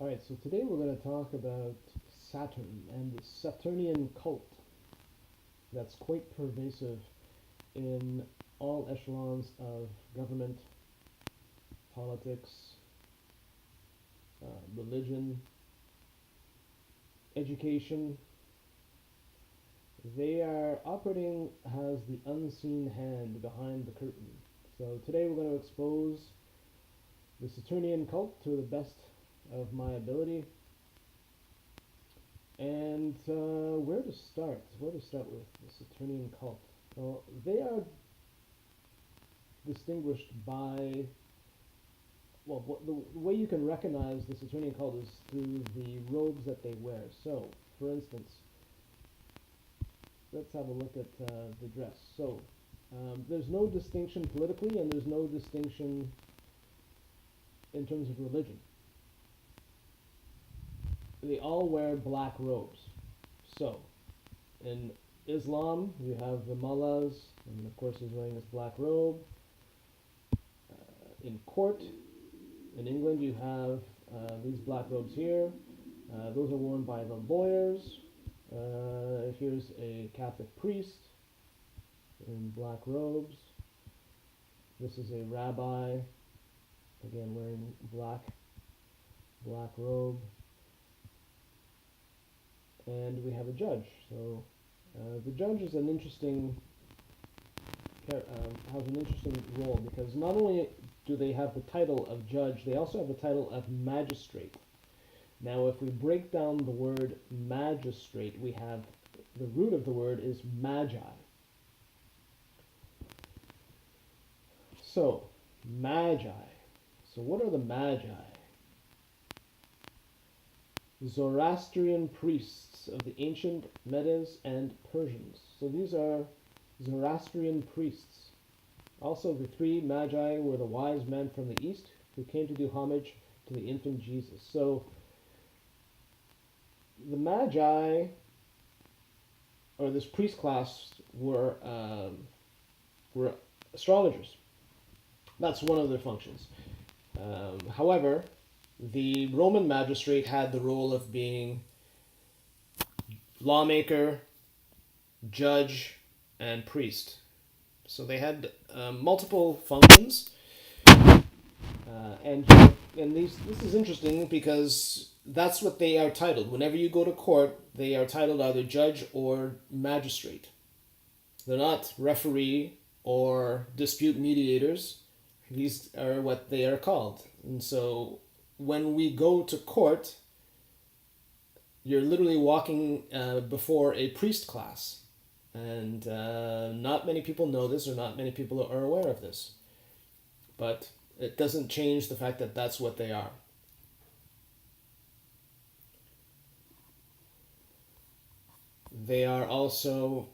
Alright, so today we're going to talk about Saturn and the Saturnian cult that's quite pervasive in all echelons of government, politics, religion, education. They are operating as the unseen hand behind the curtain. So today we're going to expose the Saturnian cult to the best of my ability. And where to start? Where to start with the Saturnian cult? Well, they are distinguished by, the way you can recognize the Saturnian cult is through the robes that they wear. So, for instance, let's have a look at the dress. So, there's no distinction politically, and there's no distinction in terms of religion. They all wear black robes. So, in Islam, you have the mullahs, and of course he's wearing his black robe. In court, in England, you have these black robes here. Those are worn by the lawyers. Here's a Catholic priest in black robes. This is a rabbi, again wearing black robe. And we have a judge. So the judge is an interesting has an interesting role, because not only do they have the title of judge, they also have the title of magistrate. Now, if we break down the word magistrate, we have the root of the word is magi. So, magi. So what are the magi? Zoroastrian priests of the ancient Medes and Persians. So these are Zoroastrian priests. Also, the three magi were the wise men from the east who came to do homage to the infant Jesus. So the magi, or this priest class, were astrologers. That's one of their functions. However, the Roman magistrate had the role of being lawmaker, judge, and priest. So they had multiple functions, and this is interesting because that's what they are titled. Whenever you go to court, they are titled either judge or magistrate. They're not referee or dispute mediators. These are what they are called. And so when we go to court, you're literally walking before a priest class. And not many people know this, or not many people are aware of this. But it doesn't change the fact that that's what they are. They are also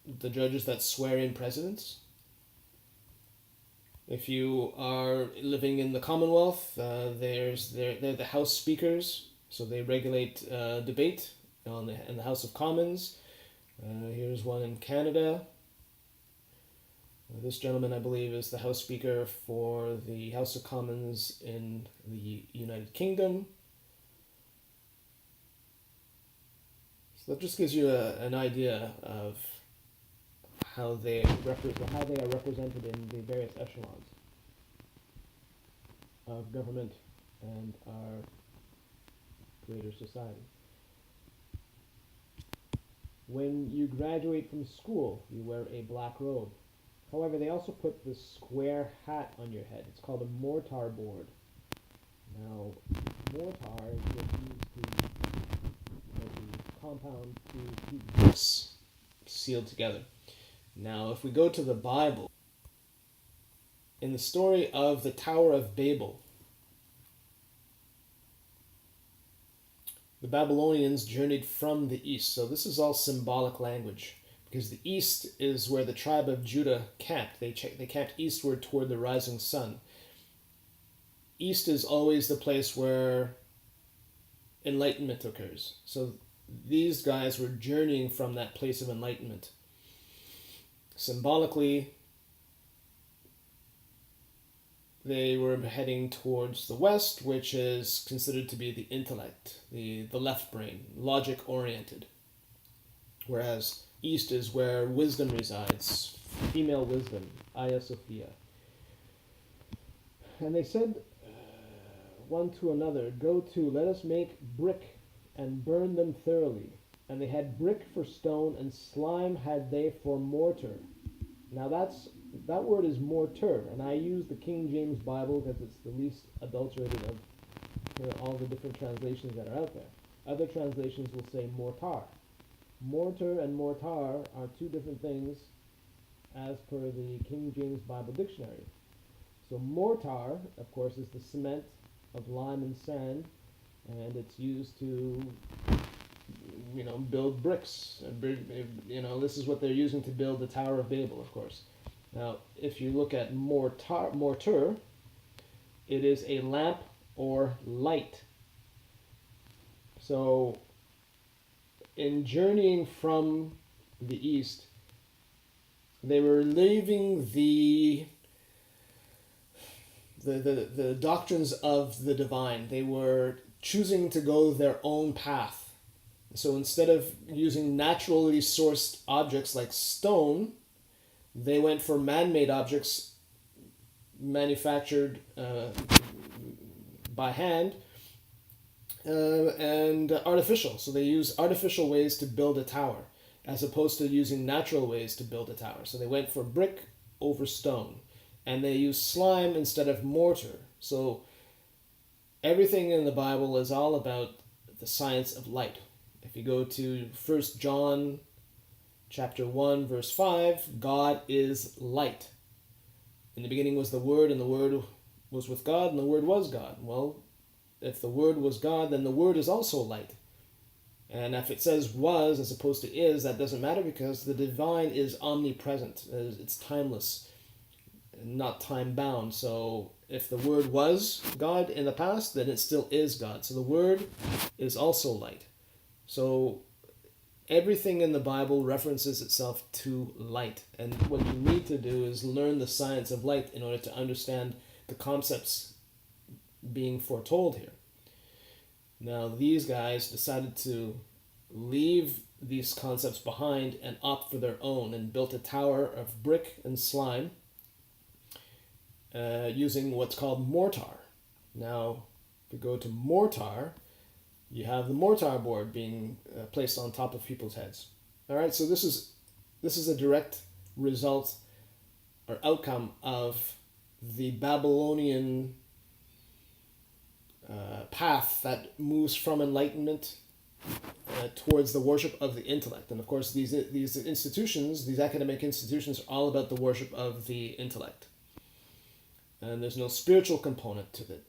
the judges that swear in presidents. If you are living in the Commonwealth, they're the House Speakers, so they regulate debate in the House of Commons. Here's one in Canada. This gentleman, I believe, is the House Speaker for the House of Commons in the United Kingdom. So that just gives you an idea of how they are represented in the various echelons of government and our greater society. When you graduate from school, you wear a black robe. However, they also put this square hat on your head. It's called a mortarboard. Now, mortar is what's used to the compound to keep bricks sealed together. Now, if we go to the Bible, in the story of the Tower of Babel, the Babylonians journeyed from the east. So this is all symbolic language, because the east is where the tribe of Judah camped. They camped eastward toward the rising sun. East is always the place where enlightenment occurs. So these guys were journeying from that place of enlightenment. Symbolically, they were heading towards the west, which is considered to be the intellect, the left brain, logic oriented. Whereas east is where wisdom resides, female wisdom, Aya Sophia. And they said one to another, "Go to, let us make brick and burn them thoroughly." And they had brick for stone, and slime had they for mortar. Now that word is mortar, and I use the King James Bible because it's the least adulterated of all the different translations that are out there. Other translations will say mortar. Mortar and mortar are two different things as per the King James Bible Dictionary. So mortar, of course, is the cement of lime and sand, and it's used to build bricks. This is what they're using to build the Tower of Babel, of course. Now, if you look at mortar, it is a lamp or light. So, in journeying from the east, they were leaving the doctrines of the divine. They were choosing to go their own path. So instead of using naturally sourced objects like stone, they went for man-made objects manufactured by hand and artificial. So they use artificial ways to build a tower as opposed to using natural ways to build a tower. So they went for brick over stone, and they used slime instead of mortar. So everything in the Bible is all about the science of light. If you go to 1 John chapter 1, verse 5, God is light. In the beginning was the Word, and the Word was with God, and the Word was God. Well, if the Word was God, then the Word is also light. And if it says was as opposed to is, that doesn't matter because the divine is omnipresent. It's timeless, not time-bound. So if the Word was God in the past, then it still is God. So the Word is also light. So everything in the Bible references itself to light. And what you need to do is learn the science of light in order to understand the concepts being foretold here. Now, these guys decided to leave these concepts behind and opt for their own and built a tower of brick and slime using what's called mortar. Now, if you go to mortar, you have the mortarboard being placed on top of people's heads. All right, so this is a direct result or outcome of the Babylonian path that moves from enlightenment towards the worship of the intellect. And of course, these institutions, these academic institutions, are all about the worship of the intellect. And there's no spiritual component to it.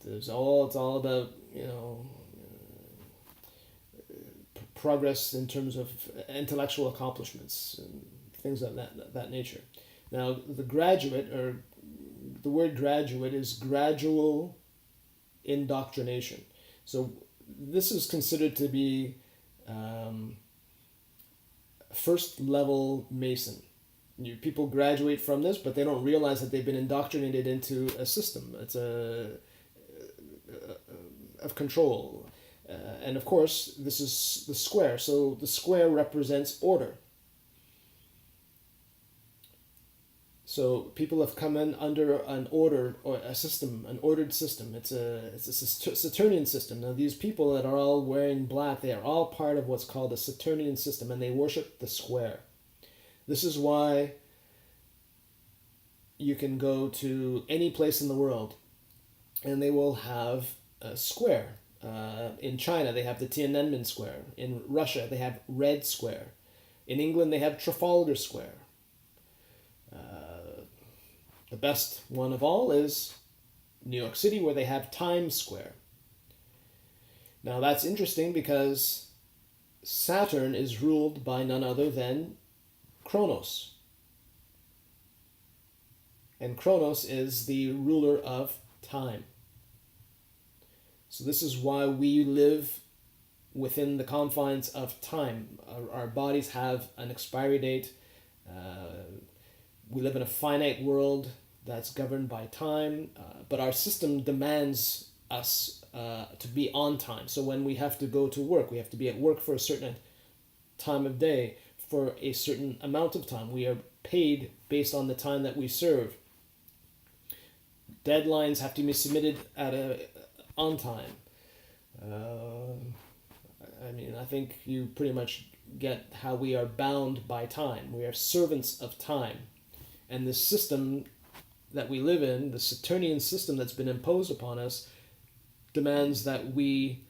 It's all about progress in terms of intellectual accomplishments and things of that nature. Now, the word graduate is gradual indoctrination. So this is considered to be first level Mason. People graduate from this, but they don't realize that they've been indoctrinated into a system. It's of control. And of course, this is the square. So the square represents order. So people have come in under an order or a system, an ordered system. It's a Saturnian system. Now these people that are all wearing black, they are all part of what's called a Saturnian system, and they worship the square. This is why you can go to any place in the world, and they will have a square. In China, they have the Tiananmen Square. In Russia, they have Red Square. In England, they have Trafalgar Square. The best one of all is New York City, where they have Times Square. Now, that's interesting because Saturn is ruled by none other than Kronos. And Kronos is the ruler of time. So this is why we live within the confines of time. Our bodies have an expiry date. We live in a finite world. that's governed by time, but our system demands us to be on time. So when we have to go to work, we have to be at work for a certain time of day, for a certain amount of time. We are paid based on the time that we serve. Deadlines have to be submitted on time. I think you pretty much get how we are bound by time. We are servants of time. And the system that we live in, the Saturnian system that's been imposed upon us, demands that we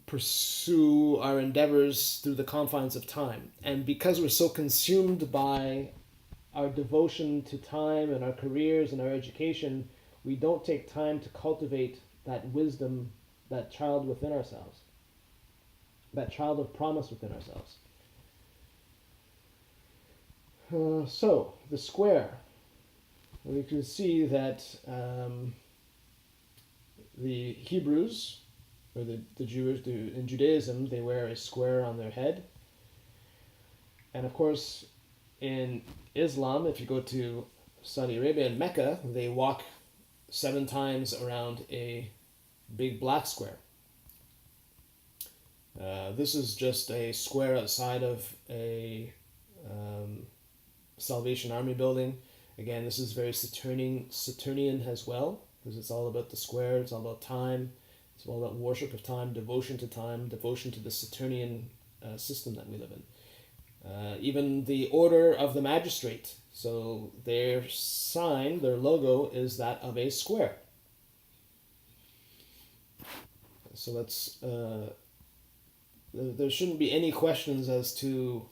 pursue our endeavors through the confines of time. And because we're so consumed by our devotion to time and our careers and our education, we don't take time to cultivate that wisdom, that child within ourselves, that child of promise within ourselves. So, the square. We can see that the Hebrews, or the Jews, in Judaism, they wear a square on their head. And of course, in Islam, if you go to Saudi Arabia and Mecca, they walk 7 times around a big black square. This is just a square outside of a Salvation Army building. Again, this is very Saturnian as well, because it's all about the square, it's all about time, it's all about worship of time, devotion to the Saturnian system that we live in. Even the order of the magistrate, so their sign, their logo is that of a square. So that's there shouldn't be any questions as to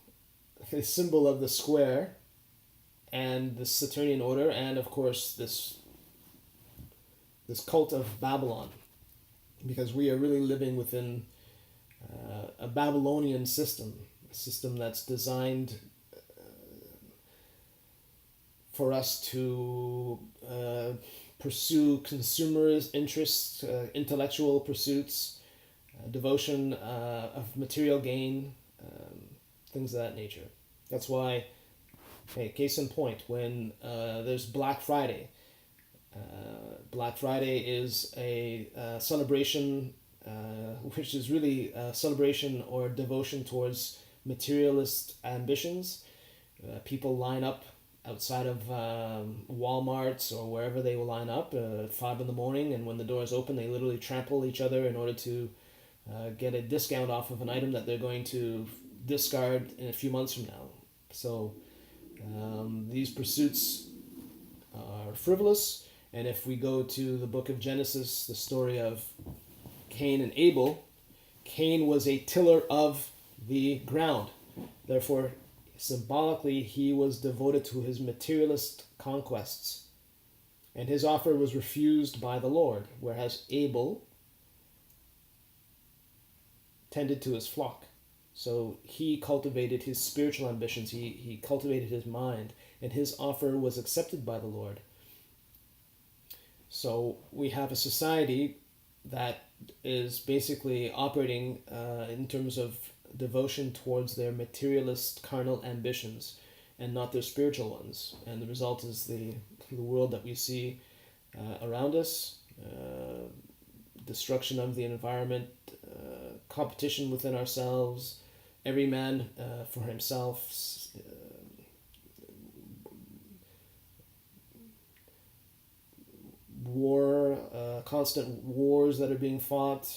the symbol of the square and the Saturnian order, and of course this cult of Babylon, because we are really living within a Babylonian system, a system that's designed for us to pursue consumers' interests, intellectual pursuits, devotion of material gain, things of that nature. That's why, case in point, when there's Black Friday. Black Friday is a celebration, which is really a celebration or devotion towards materialist ambitions. People line up outside of Walmarts or wherever they will line up at 5 a.m, and when the doors open, they literally trample each other in order to get a discount off of an item that they're going to discard in a few months from now. So these pursuits are frivolous, and if we go to the book of Genesis, the story of Cain and Abel, Cain was a tiller of the ground. Therefore, symbolically, he was devoted to his materialist conquests, and his offer was refused by the Lord, whereas Abel tended to his flock. So he cultivated his spiritual ambitions, he cultivated his mind, and his offer was accepted by the Lord. So we have a society that is basically operating in terms of devotion towards their materialist carnal ambitions and not their spiritual ones. And the result is the world that we see around us, destruction of the environment, competition within ourselves, every man for himself, war, constant wars that are being fought,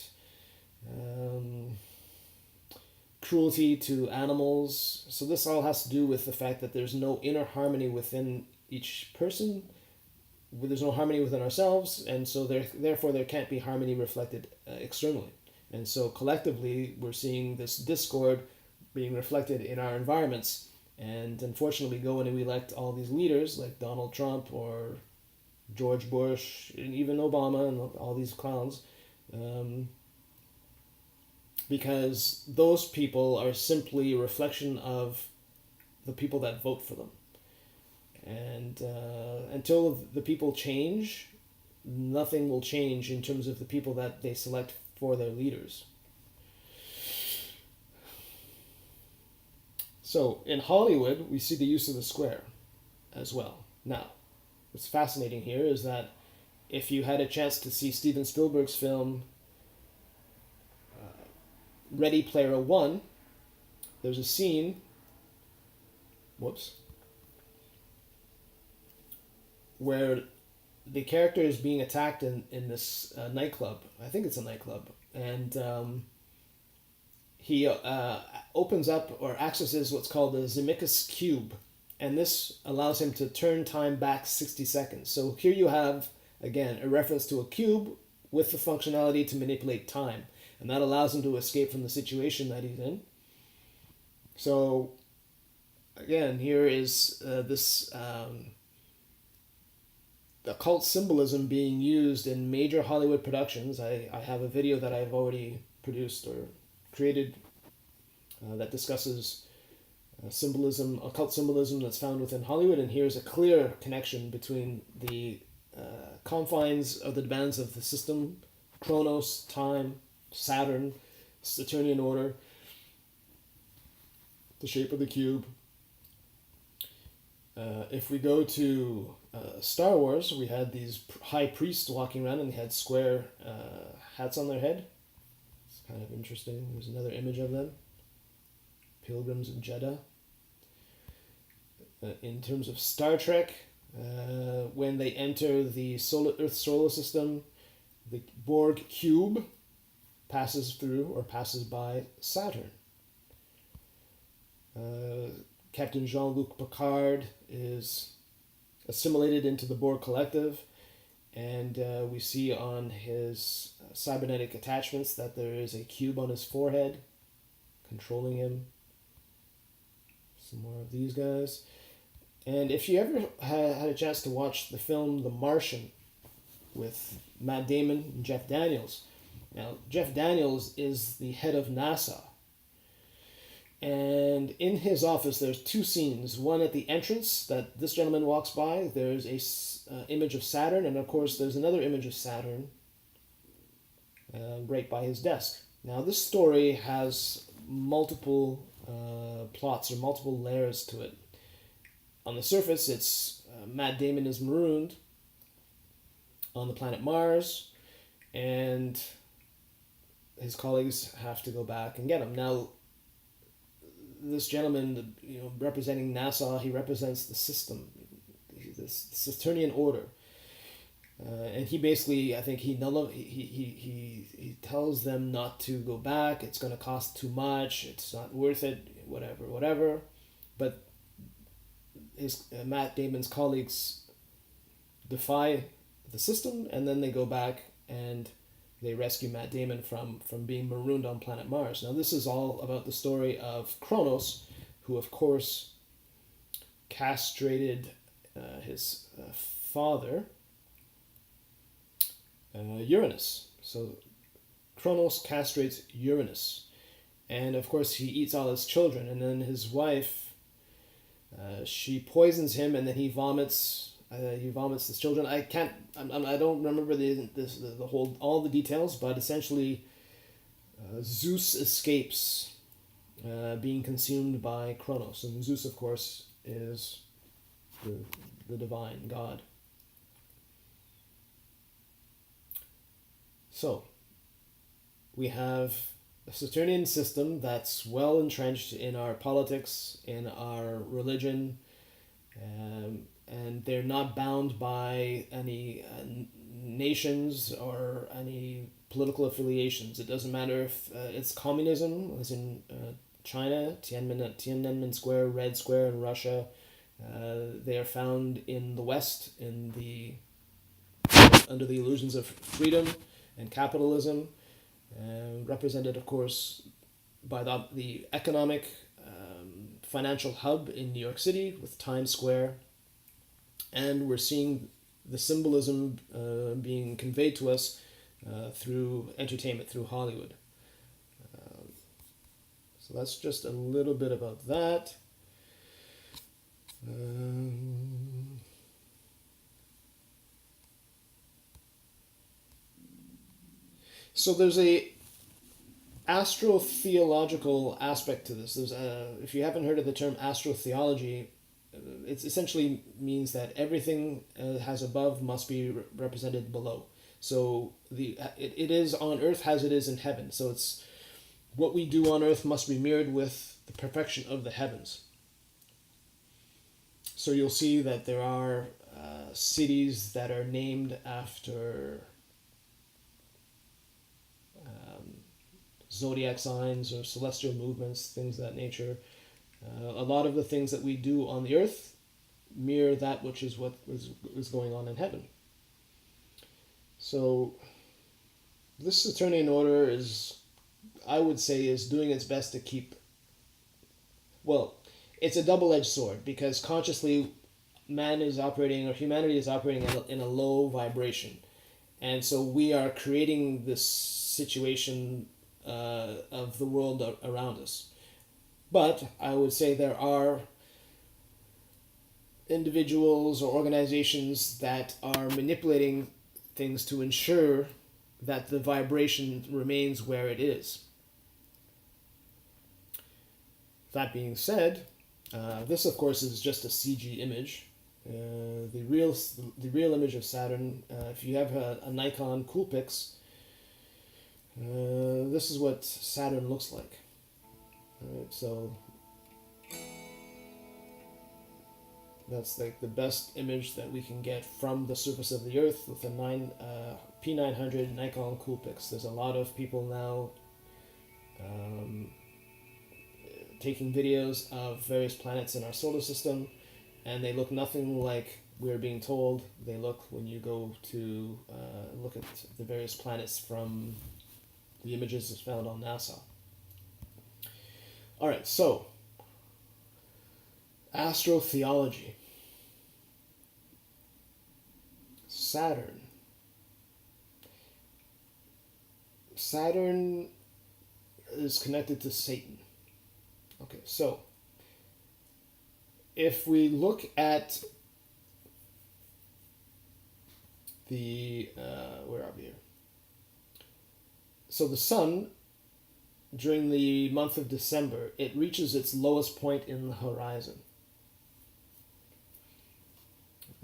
cruelty to animals. So this all has to do with the fact that there's no inner harmony within each person. There's no harmony within ourselves, and so therefore there can't be harmony reflected externally. And so collectively we're seeing this discord being reflected in our environments. And unfortunately we go and we elect all these leaders like Donald Trump or George Bush and even Obama and all these clowns, because those people are simply a reflection of the people that vote for them. And until the people change, nothing will change in terms of the people that they select for their leaders. So in Hollywood, we see the use of the square as well. Now, what's fascinating here is that if you had a chance to see Steven Spielberg's film Ready Player One, there's a scene, where the character is being attacked in this nightclub. I think it's a nightclub. And he opens up or accesses what's called the Zemeckis Cube. And this allows him to turn time back 60 seconds. So here you have, again, a reference to a cube with the functionality to manipulate time. And that allows him to escape from the situation that he's in. So, again, here is this occult symbolism being used in major Hollywood productions. I have a video that I've already produced or created that discusses symbolism, occult symbolism that's found within Hollywood, and here's a clear connection between the confines of the demands of the system, Chronos, time, Saturn, Saturnian order, the shape of the cube. If we go to Star Wars, we had these high priests walking around and they had square hats on their head. It's kind of interesting. There's another image of them. Pilgrims of Jeddah. In terms of Star Trek, when they enter the Earth solar system, the Borg cube passes through or passes by Saturn. Captain Jean-Luc Picard is assimilated into the Borg collective, and we see on his cybernetic attachments that there is a cube on his forehead controlling him. Some more of these guys. And if you ever had a chance to watch the film The Martian with Matt Damon and Jeff Daniels, now Jeff Daniels is the head of NASA. And in his office, there's two scenes. One at the entrance that this gentleman walks by. There's a image of Saturn, and of course, there's another image of Saturn right by his desk. Now, this story has multiple plots or multiple layers to it. On the surface, it's Matt Damon is marooned on the planet Mars, and his colleagues have to go back and get him. Now, this gentleman, representing NASA, he represents the system, this Saturnian order, and he basically, I think he tells them not to go back. It's going to cost too much. It's not worth it. Whatever. But his Matt Damon's colleagues defy the system, and then they go back and they rescue Matt Damon from being marooned on planet Mars. Now, this is all about the story of Kronos, who, of course, castrated his father, Uranus. So, Kronos castrates Uranus. And, of course, he eats all his children. And then his wife, she poisons him, and then he vomits his children. I don't remember the whole all the details, but essentially, Zeus escapes being consumed by Kronos, and Zeus, of course, is the divine god. So, we have a Saturnian system that's well entrenched in our politics, in our religion, and they're not bound by any nations or any political affiliations. It doesn't matter if it's communism, as in China, Tiananmen Square, Red Square in Russia. They are found in the West under the illusions of freedom and capitalism, represented, of course, by the economic financial hub in New York City with Times Square. And we're seeing the symbolism being conveyed to us through entertainment, through Hollywood. So that's just a little bit about that. So there's a astrotheological aspect to this. There's if you haven't heard of the term astrotheology, it essentially means that everything has above must be represented below. So it is on earth as it is in heaven. So it's what we do on earth must be mirrored with the perfection of the heavens. So you'll see that there are cities that are named after zodiac signs or celestial movements, things of that nature. A lot of the things that we do on the earth mirror that which is what is going on in heaven. So this Saturnian order is, I would say, is doing its best to keep, well, it's a double-edged sword, because consciously man is operating, or humanity is operating in a low vibration. And so we are creating this situation of the world around us. But I would say there are individuals or organizations that are manipulating things to ensure that the vibration remains where it is. That being said, this of course is just a CG image. The real image of Saturn, if you have a Nikon Coolpix, this is what Saturn looks like. Alright, so that's like the best image that we can get from the surface of the Earth with a P900 Nikon Coolpix. There's a lot of people now taking videos of various planets in our solar system, and they look nothing like we're being told they look when you go to look at the various planets from the images found on NASA. Alright, so astrotheology. Saturn. Saturn is connected to Satan. Okay, so if we look at the where are we here? So the sun, during the month of December, it reaches its lowest point in the horizon.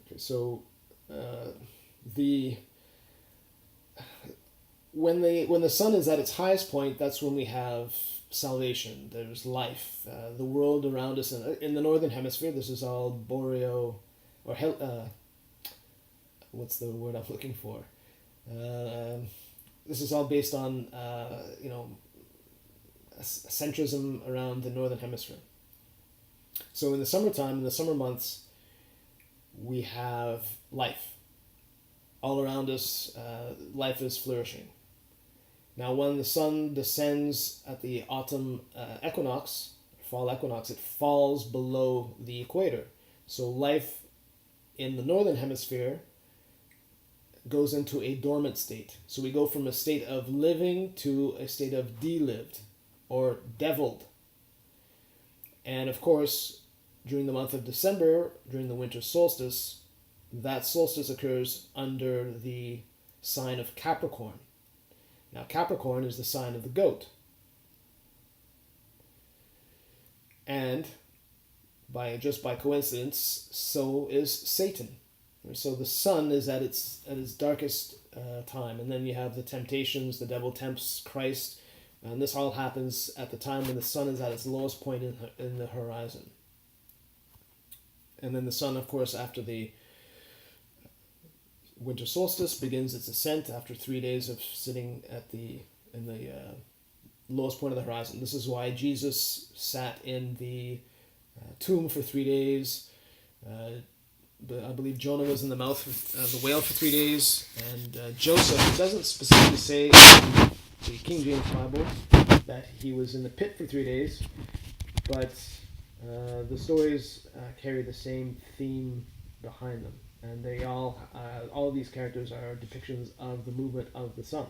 Okay, so when the sun is at its highest point, that's when we have salvation. There's life. The world around us in the northern hemisphere, this is all boreal, or what's the word I'm looking for? This is all based on centrism around the northern hemisphere. So in the summertime, in the summer months, we have life. All around us, life is flourishing. Now when the sun descends at the autumn equinox, fall equinox, it falls below the equator. So life in the northern hemisphere goes into a dormant state. So we go from a state of living to a state of delived, or deviled. And of course, during the month of December, during the winter solstice, that solstice occurs under the sign of Capricorn. Now Capricorn is the sign of the goat. And just by coincidence, so is Satan. So the sun is at its darkest time, and then you have the temptations. The devil tempts Christ, and this all happens at the time when the sun is at its lowest point in the horizon. And then the sun, of course, after the winter solstice, begins its ascent after 3 days of sitting in the lowest point of the horizon. This is why Jesus sat in the tomb for 3 days. I believe Jonah was in the mouth of the whale for 3 days, and Joseph, it doesn't specifically say in the King James Bible that he was in the pit for 3 days, but the stories carry the same theme behind them, and they all of these characters are depictions of the movement of the sun.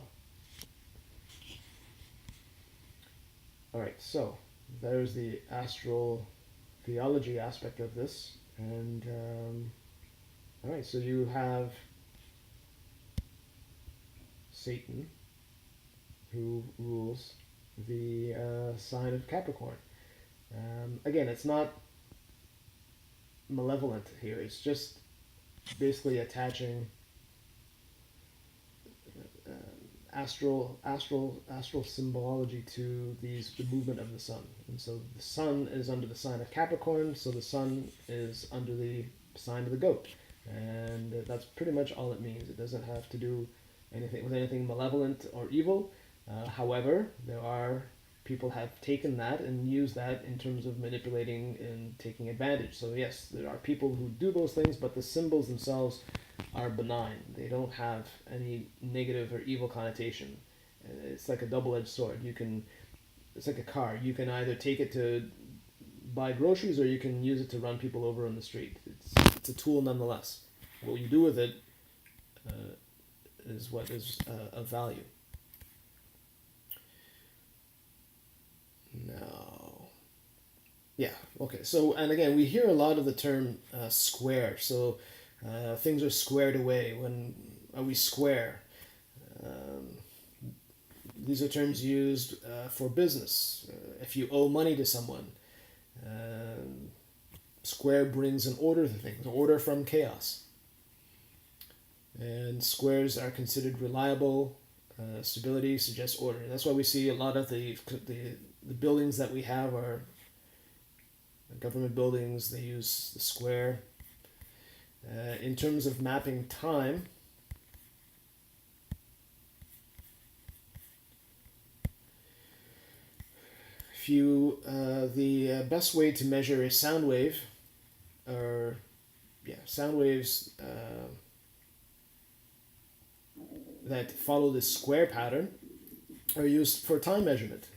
Alright, so there's the astral theology aspect of this. And alright, so you have Satan, who rules the sign of Capricorn. Again, it's not malevolent here. It's just basically attaching astral symbology to the movement of the sun. And so the sun is under the sign of Capricorn, so the sun is under the sign of the goat. And that's pretty much all it means. It doesn't have to do anything malevolent or evil. However, there are people have taken that and used that in terms of manipulating and taking advantage. So yes, there are people who do those things, but the symbols themselves are benign. They don't have any negative or evil connotation. It's like a double-edged sword. It's like a car. You can either take it to buy groceries or you can use it to run people over on the street. It's a tool nonetheless. What you do with it is what is of value. No. Yeah, okay. So, and again, we hear a lot of the term square. So, things are squared away. When are we square? These are terms used for business. If you owe money to someone, square brings an order to things, order from chaos. And squares are considered reliable. Stability suggests order. And that's why we see a lot of the buildings that we have are government buildings. They use the square. In terms of mapping time, the best way to measure a sound wave, sound waves that follow this square pattern are used for time measurement.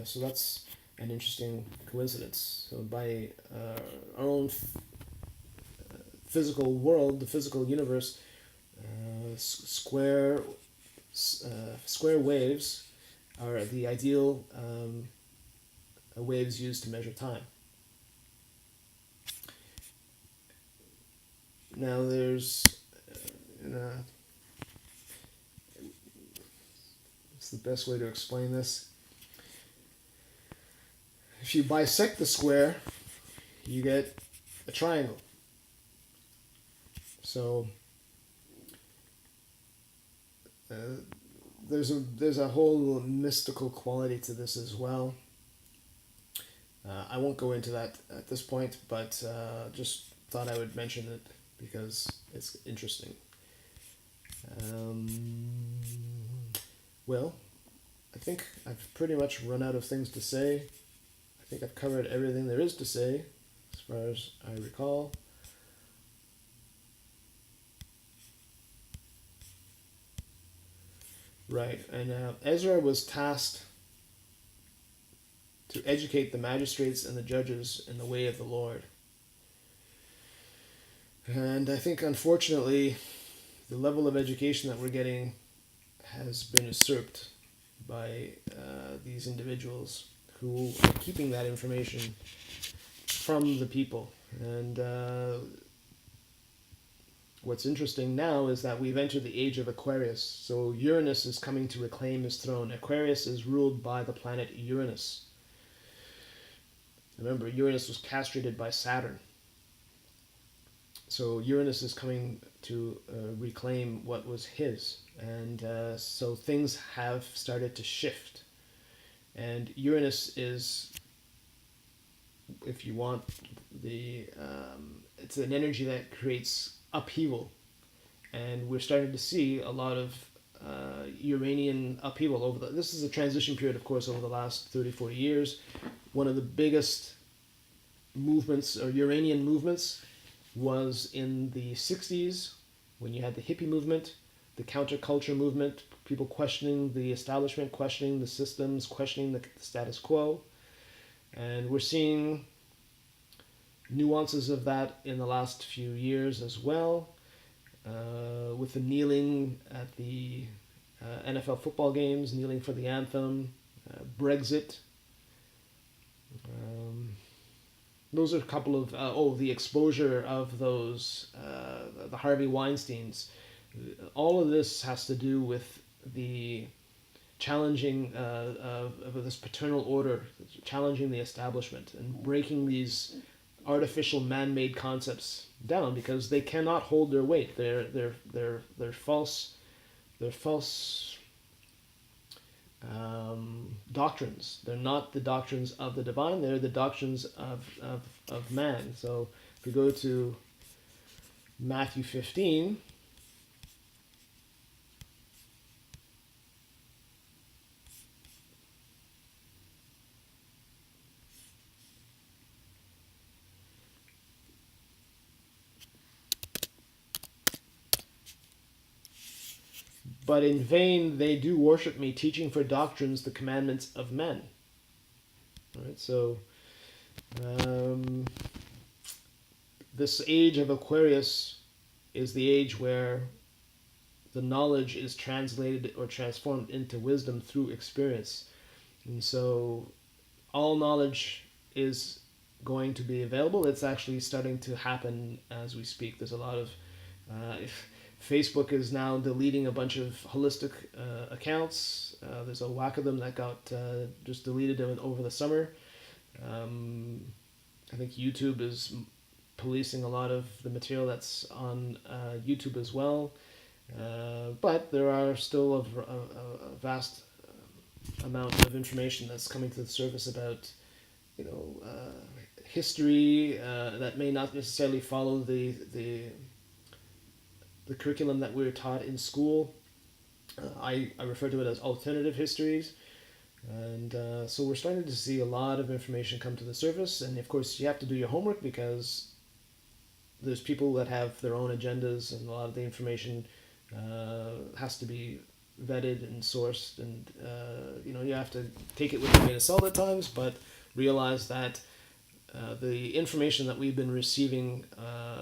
So that's an interesting coincidence. So by our own physical world, the physical universe, square waves are the ideal waves used to measure time. Now there's what's the best way to explain this? If you bisect the square, you get a triangle. So there's a whole mystical quality to this as well. I won't go into that at this point, but just thought I would mention it because it's interesting. Well, I think I've pretty much run out of things to say. I think I've covered everything there is to say, as far as I recall. Right, and Ezra was tasked to educate the magistrates and the judges in the way of the Lord. And I think, unfortunately, the level of education that we're getting has been usurped by these individuals who are keeping that information from the people. And what's interesting now is that we've entered the age of Aquarius. So Uranus is coming to reclaim his throne. Aquarius is ruled by the planet Uranus. Remember, Uranus was castrated by Saturn. So Uranus is coming to reclaim what was his. And so things have started to shift. And Uranus is, if you want, it's an energy that creates upheaval. And we're starting to see a lot of Uranian upheaval this is a transition period, of course, over the last 30, 40 years. One of the biggest movements, or Uranian movements, was in the 60s, when you had the hippie movement, the counterculture movement, people questioning the establishment, questioning the systems, questioning the status quo. And we're seeing nuances of that in the last few years as well, with the kneeling at the NFL football games, kneeling for the anthem, Brexit. Those are a couple of, the exposure of those, the Harvey Weinsteins. All of this has to do with the challenging of this paternal order, challenging the establishment and breaking these artificial man-made concepts down, because they cannot hold their weight. They're false. They're false doctrines. They're not the doctrines of the divine. They're the doctrines of man. So if we go to Matthew 15. But in vain they do worship me, teaching for doctrines the commandments of men. All right, so this age of Aquarius is the age where the knowledge is translated or transformed into wisdom through experience. And so all knowledge is going to be available. It's actually starting to happen as we speak. There's a lot of... Facebook is now deleting a bunch of holistic accounts. There's a whack of them that got just deleted over the summer. I think YouTube is policing a lot of the material that's on YouTube as well. But there are still a vast amount of information that's coming to the surface about, history that may not necessarily follow the curriculum that we were taught in school. I refer to it as alternative histories. And so we're starting to see a lot of information come to the surface. And of course, you have to do your homework, because there's people that have their own agendas, and a lot of the information has to be vetted and sourced. And, you have to take it with a grain of salt at times, but realize that the information that we've been receiving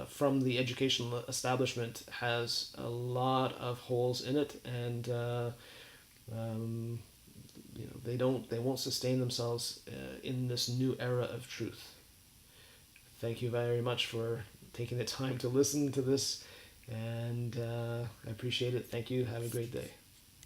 from the educational establishment has a lot of holes in it, and they won't sustain themselves in this new era of truth. Thank you very much for taking the time to listen to this, and I appreciate it. Thank you. Have a great day.